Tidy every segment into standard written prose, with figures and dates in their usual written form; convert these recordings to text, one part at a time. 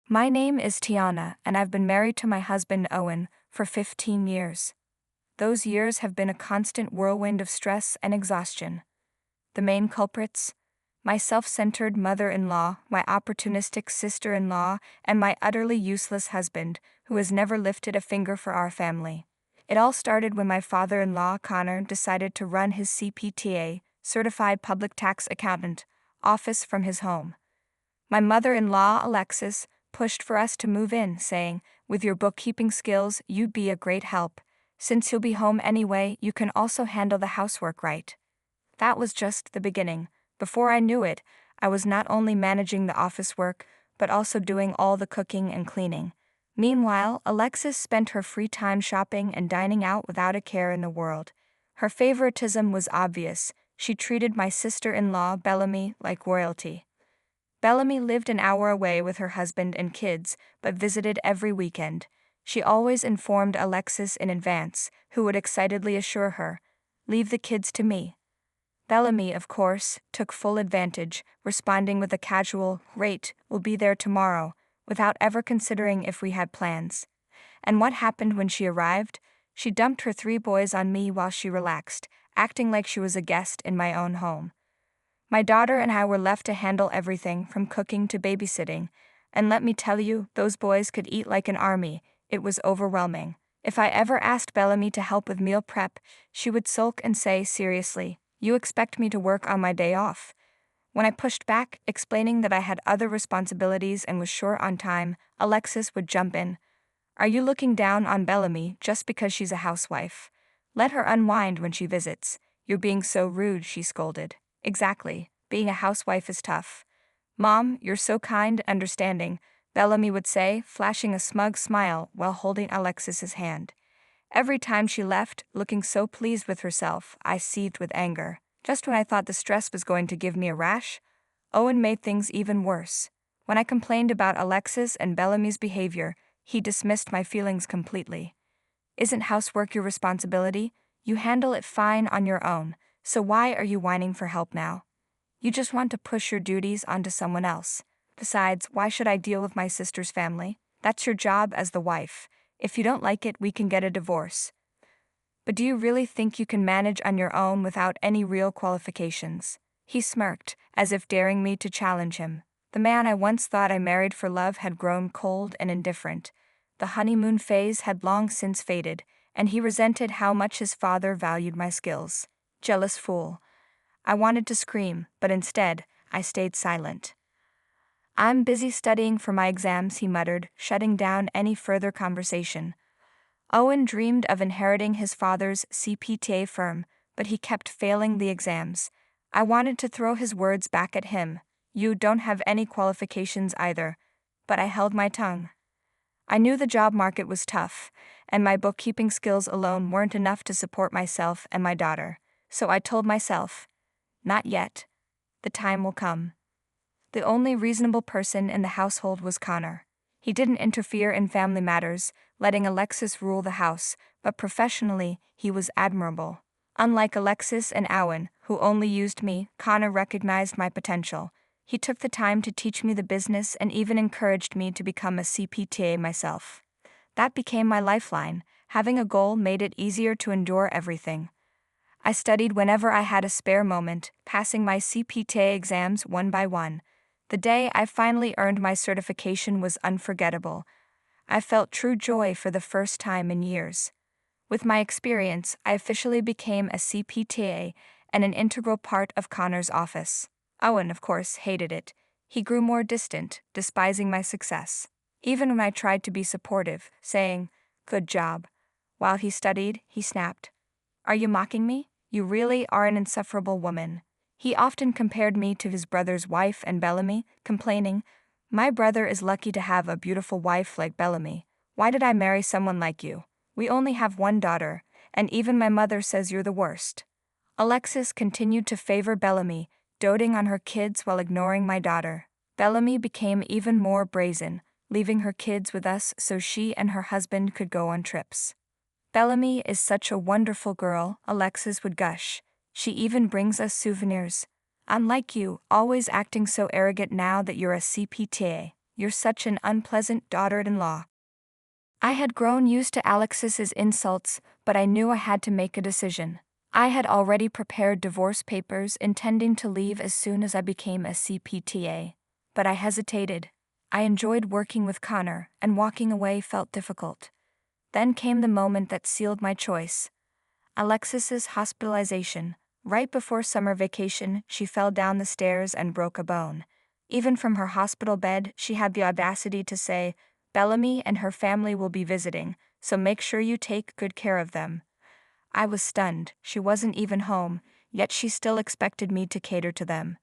My name is Tiana, and I've been married to my husband Owen for 15 years. Those years have been a constant whirlwind of stress and exhaustion. The main culprits? My self-centered mother-in-law, my opportunistic sister-in-law, and my utterly useless husband, who has never lifted a finger for our family. It all started when my father-in-law, Connor, decided to run his CPTA, Certified Public Tax Accountant, office from his home. My mother-in-law, Alexis, pushed for us to move in, saying, "With your bookkeeping skills, you'd be a great help. Since you'll be home anyway, you can also handle the housework right." That was just the beginning. Before I knew it, I was not only managing the office work, but also doing all the cooking and cleaning. Meanwhile, Alexis spent her free time shopping and dining out without a care in the world. Her favoritism was obvious. She treated my sister-in-law, Bellamy, like royalty. Bellamy lived an hour away with her husband and kids, but visited every weekend. She always informed Alexis in advance, who would excitedly assure her, "Leave the kids to me." Bellamy, of course, took full advantage, responding with a casual, "Great, we'll be there tomorrow," without ever considering if we had plans. And what happened when she arrived? She dumped her 3 boys on me while she relaxed, acting like she was a guest in my own home. My daughter and I were left to handle everything from cooking to babysitting, and let me tell you, those boys could eat like an army. It was overwhelming. If I ever asked Bellamy to help with meal prep, she would sulk and say, "Seriously, you expect me to work on my day off?" When I pushed back, explaining that I had other responsibilities and was short on time, Alexis would jump in. "Are you looking down on Bellamy just because she's a housewife? Let her unwind when she visits. You're being so rude," she scolded. "Exactly. Being a housewife is tough." "Mom, you're so kind and understanding," Bellamy would say, flashing a smug smile while holding Alexis's hand. Every time she left, looking so pleased with herself, I seethed with anger. Just when I thought the stress was going to give me a rash, Owen made things even worse. When I complained about Alexis and Bellamy's behavior, he dismissed my feelings completely. "Isn't housework your responsibility? You handle it fine on your own. So why are you whining for help now? You just want to push your duties onto someone else. Besides, why should I deal with my sister's family? That's your job as the wife. If you don't like it, we can get a divorce." "But do you really think you can manage on your own without any real qualifications?" He smirked, as if daring me to challenge him. The man I once thought I married for love had grown cold and indifferent. The honeymoon phase had long since faded, and he resented how much his father valued my skills. Jealous fool. I wanted to scream, but instead, I stayed silent. "I'm busy studying for my exams," he muttered, shutting down any further conversation. Owen dreamed of inheriting his father's CPTA firm, but he kept failing the exams. I wanted to throw his words back at him. "You don't have any qualifications either," but I held my tongue. I knew the job market was tough, and my bookkeeping skills alone weren't enough to support myself and my daughter. So I told myself, "Not yet. The time will come." The only reasonable person in the household was Connor. He didn't interfere in family matters, letting Alexis rule the house, but professionally, he was admirable. Unlike Alexis and Owen, who only used me, Connor recognized my potential. He took the time to teach me the business and even encouraged me to become a CPTA myself. That became my lifeline. Having a goal made it easier to endure everything. I studied whenever I had a spare moment, passing my CPTA exams one by one. The day I finally earned my certification was unforgettable. I felt true joy for the first time in years. With my experience, I officially became a CPTA and an integral part of Connor's office. Owen, of course, hated it. He grew more distant, despising my success. Even when I tried to be supportive, saying, "Good job," while he studied, he snapped, "Are you mocking me? You really are an insufferable woman." He often compared me to his brother's wife and Bellamy, complaining, "My brother is lucky to have a beautiful wife like Bellamy. Why did I marry someone like you? We only have one daughter, and even my mother says you're the worst." Alexis continued to favor Bellamy, doting on her kids while ignoring my daughter. Bellamy became even more brazen, leaving her kids with us so she and her husband could go on trips. "Bellamy is such a wonderful girl," Alexis would gush. "She even brings us souvenirs. Unlike you, always acting so arrogant now that you're a CPTA. You're such an unpleasant daughter-in-law." I had grown used to Alexis's insults, but I knew I had to make a decision. I had already prepared divorce papers, intending to leave as soon as I became a CPTA. But I hesitated. I enjoyed working with Connor, and walking away felt difficult. Then came the moment that sealed my choice. Alexis's hospitalization. Right before summer vacation, she fell down the stairs and broke a bone. Even from her hospital bed, she had the audacity to say, "Bellamy and her family will be visiting, so make sure you take good care of them." I was stunned. She wasn't even home, yet she still expected me to cater to them.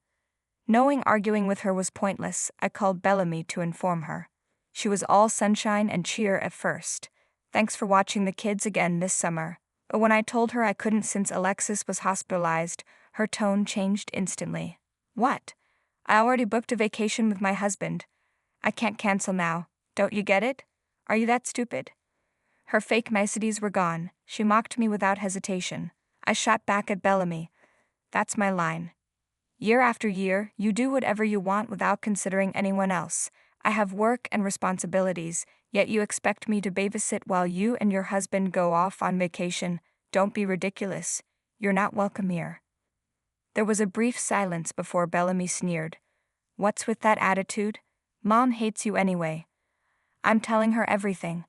Knowing arguing with her was pointless, I called Bellamy to inform her. She was all sunshine and cheer at first. "Thanks for watching the kids again this summer." But when I told her I couldn't since Alexis was hospitalized, her tone changed instantly. "What? I already booked a vacation with my husband. I can't cancel now. Don't you get it? Are you that stupid?" Her fake niceties were gone. She mocked me without hesitation. I shot back at Bellamy. "That's my line. Year after year, you do whatever you want without considering anyone else. I have work and responsibilities, yet you expect me to babysit while you and your husband go off on vacation. Don't be ridiculous. You're not welcome here." There was a brief silence before Bellamy sneered. "What's with that attitude? Mom hates you anyway." "I'm telling her everything."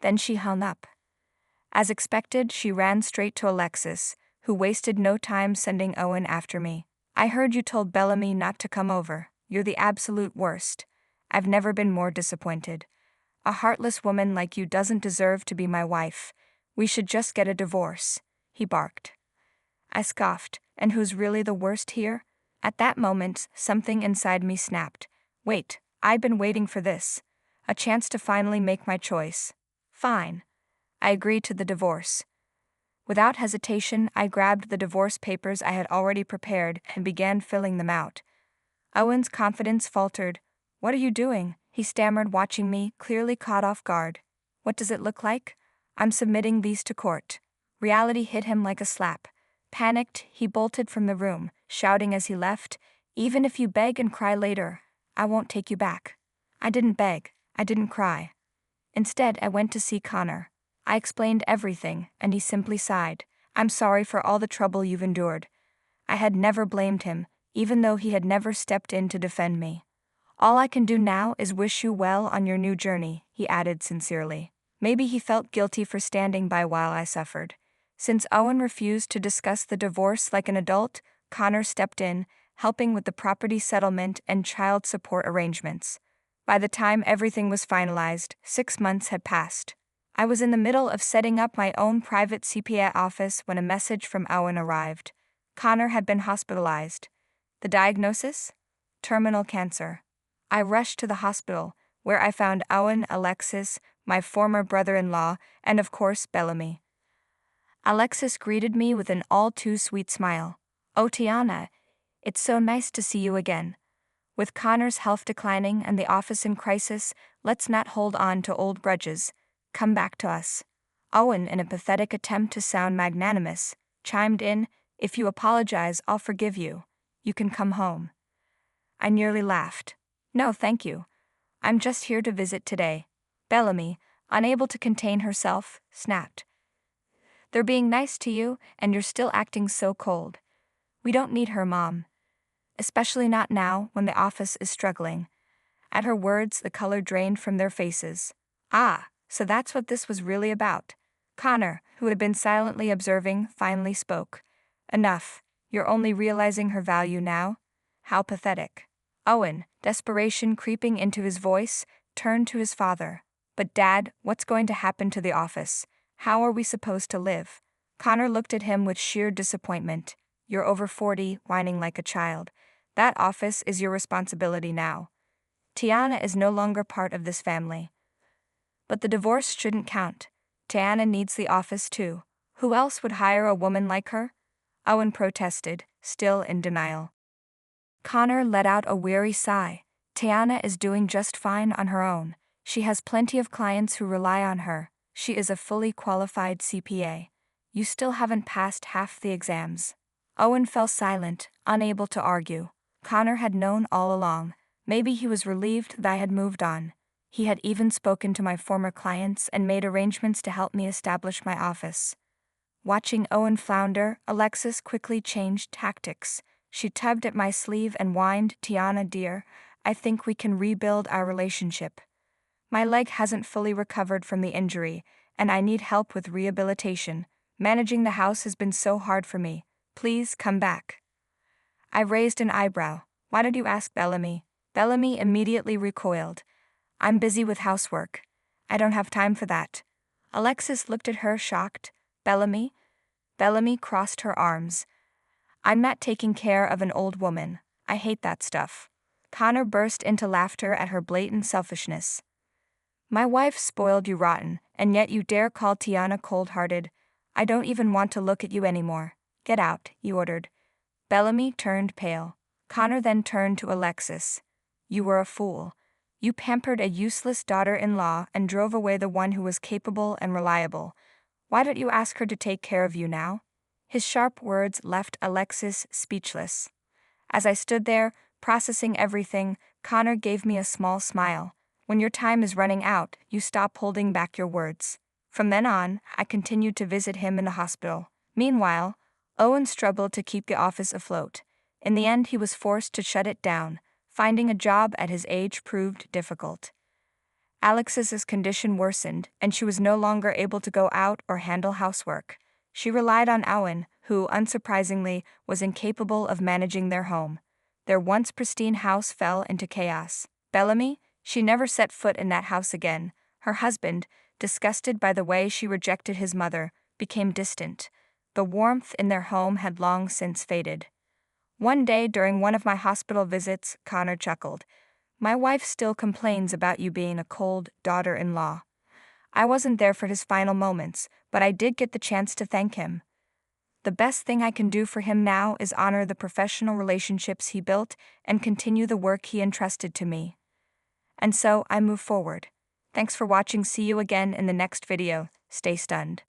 Then she hung up. As expected, she ran straight to Alexis, who wasted no time sending Owen after me. "I heard you told Bellamy not to come over. You're the absolute worst. I've never been more disappointed. A heartless woman like you doesn't deserve to be my wife. We should just get a divorce," he barked. I scoffed. "And who's really the worst here?" At that moment, something inside me snapped. Wait, I'd been waiting for this. A chance to finally make my choice. Fine. I agreed to the divorce. Without hesitation, I grabbed the divorce papers I had already prepared and began filling them out. Owen's confidence faltered. "What are you doing?" he stammered, watching me, clearly caught off guard. "What does it look like?" "I'm submitting these to court." Reality hit him like a slap. Panicked, he bolted from the room, shouting as he left, "Even if you beg and cry later, I won't take you back." I didn't beg. I didn't cry. Instead, I went to see Connor. I explained everything, and he simply sighed. "I'm sorry for all the trouble you've endured." I had never blamed him, even though he had never stepped in to defend me. "All I can do now is wish you well on your new journey," he added sincerely. Maybe he felt guilty for standing by while I suffered. Since Owen refused to discuss the divorce like an adult, Connor stepped in, helping with the property settlement and child support arrangements. By the time everything was finalized, 6 months had passed. I was in the middle of setting up my own private CPA office when a message from Owen arrived. Connor had been hospitalized. The diagnosis? Terminal cancer. I rushed to the hospital, where I found Owen, Alexis, my former brother-in-law, and of course Bellamy. Alexis greeted me with an all-too-sweet smile. "Oh, Tiana, it's so nice to see you again. With Connor's health declining and the office in crisis, let's not hold on to old grudges. Come back to us." Owen, in a pathetic attempt to sound magnanimous, chimed in, "If you apologize, I'll forgive you. You can come home." I nearly laughed. "No, thank you. I'm just here to visit today." Bellamy, unable to contain herself, snapped. "They're being nice to you, and you're still acting so cold. We don't need her, Mom. Especially not now, when the office is struggling." At her words, the color drained from their faces. Ah, so that's what this was really about. Connor, who had been silently observing, finally spoke. "Enough. You're only realizing her value now? How pathetic." Owen, desperation creeping into his voice, turned to his father. "But Dad, what's going to happen to the office? How are we supposed to live?" Connor looked at him with sheer disappointment. "You're over 40, whining like a child. That office is your responsibility now. Tiana is no longer part of this family." "But the divorce shouldn't count. Tiana needs the office too. Who else would hire a woman like her?" Owen protested, still in denial. Connor let out a weary sigh. "Tiana is doing just fine on her own. She has plenty of clients who rely on her. She is a fully qualified CPA. You still haven't passed half the exams." Owen fell silent, unable to argue. Connor had known all along. Maybe he was relieved that I had moved on. He had even spoken to my former clients and made arrangements to help me establish my office. Watching Owen flounder, Alexis quickly changed tactics. She tugged at my sleeve and whined, "Tiana dear, I think we can rebuild our relationship. My leg hasn't fully recovered from the injury, and I need help with rehabilitation. Managing the house has been so hard for me. Please come back." I raised an eyebrow. "Why did you ask Bellamy?" Bellamy immediately recoiled. "I'm busy with housework. I don't have time for that." Alexis looked at her shocked. "Bellamy?" Bellamy crossed her arms. "I'm not taking care of an old woman. I hate that stuff." Connor burst into laughter at her blatant selfishness. "My wife spoiled you rotten, and yet you dare call Tiana cold-hearted. I don't even want to look at you anymore. Get out," he ordered. Bellamy turned pale. Connor then turned to Alexis. "You were a fool. You pampered a useless daughter-in-law and drove away the one who was capable and reliable. Why don't you ask her to take care of you now?" His sharp words left Alexis speechless. As I stood there, processing everything, Connor gave me a small smile. "When your time is running out, you stop holding back your words." From then on, I continued to visit him in the hospital. Meanwhile, Owen struggled to keep the office afloat. In the end, he was forced to shut it down. Finding a job at his age proved difficult. Alexis's condition worsened, and she was no longer able to go out or handle housework. She relied on Owen, who, unsurprisingly, was incapable of managing their home. Their once pristine house fell into chaos. Bellamy? She never set foot in that house again. Her husband, disgusted by the way she rejected his mother, became distant. The warmth in their home had long since faded. One day during one of my hospital visits, Connor chuckled. "My wife still complains about you being a cold daughter-in-law." I wasn't there for his final moments, but I did get the chance to thank him. The best thing I can do for him now is honor the professional relationships he built and continue the work he entrusted to me. And so I move forward. Thanks for watching. See you again in the next video. Stay stunned.